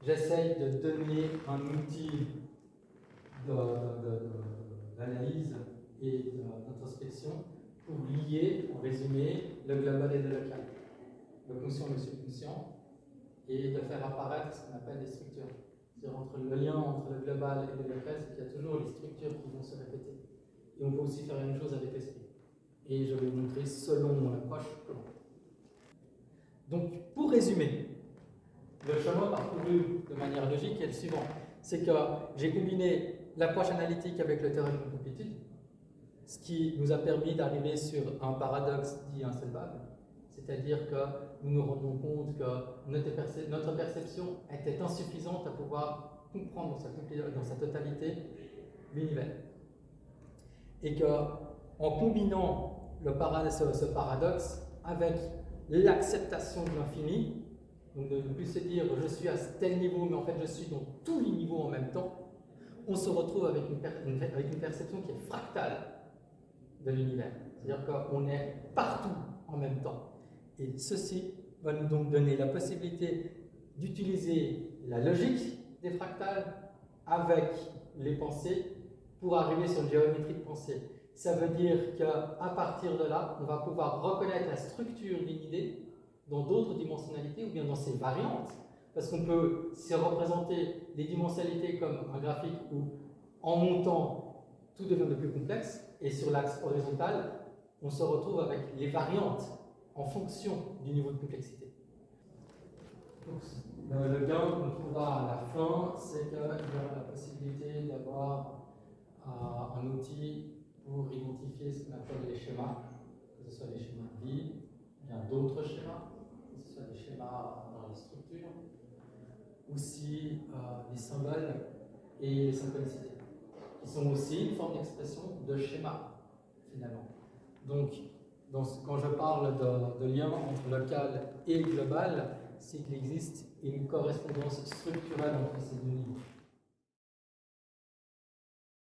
j'essaye de donner un outil d'analyse et d'introspection pour lier, en résumé, le global et le local, le conscient et le subconscient, et de faire apparaître ce qu'on appelle des structures. C'est-à-dire entre le lien entre le global et le local, c'est qu'il y a toujours les structures qui vont se répéter. Et on peut aussi faire la même chose avec l'esprit. Et je vais vous montrer selon mon approche comment. Donc, pour résumer, le chemin parcouru de manière logique est le suivant. C'est que j'ai combiné l'approche analytique avec le théorème de complétude, ce qui nous a permis d'arriver sur un paradoxe dit insolvable, c'est-à-dire que nous nous rendons compte que notre perception était insuffisante à pouvoir comprendre dans sa totalité l'univers. Et qu'en combinant ce paradoxe avec l'acceptation de l'infini, donc de ne plus se dire je suis à tel niveau, mais en fait je suis dans tous les niveaux en même temps, on se retrouve avec une perception qui est fractale de l'univers. C'est-à-dire qu'on est partout en même temps. Et ceci va nous donc donner la possibilité d'utiliser la logique des fractales avec les pensées pour arriver sur une géométrie de pensée. Ça veut dire qu'à partir de là, on va pouvoir reconnaître la structure d'une idée dans d'autres dimensionnalités ou bien dans ses variantes, parce qu'on peut se représenter les dimensionnalités comme un graphique où, en montant, tout devient de plus complexe, et sur l'axe horizontal, on se retrouve avec les variantes en fonction du niveau de complexité. Donc, le gain qu'on trouvera à la fin, c'est qu'il y aura la possibilité d'avoir un outil pour identifier ce qu'on appelle les schémas, que ce soit les schémas de vie, bien d'autres schémas, que ce soit des schémas dans les structures, aussi les symboles et les synchronicités, qui sont aussi une forme d'expression de schéma, finalement. Donc, quand je parle de lien entre local et global, c'est qu'il existe une correspondance structurelle entre ces deux niveaux.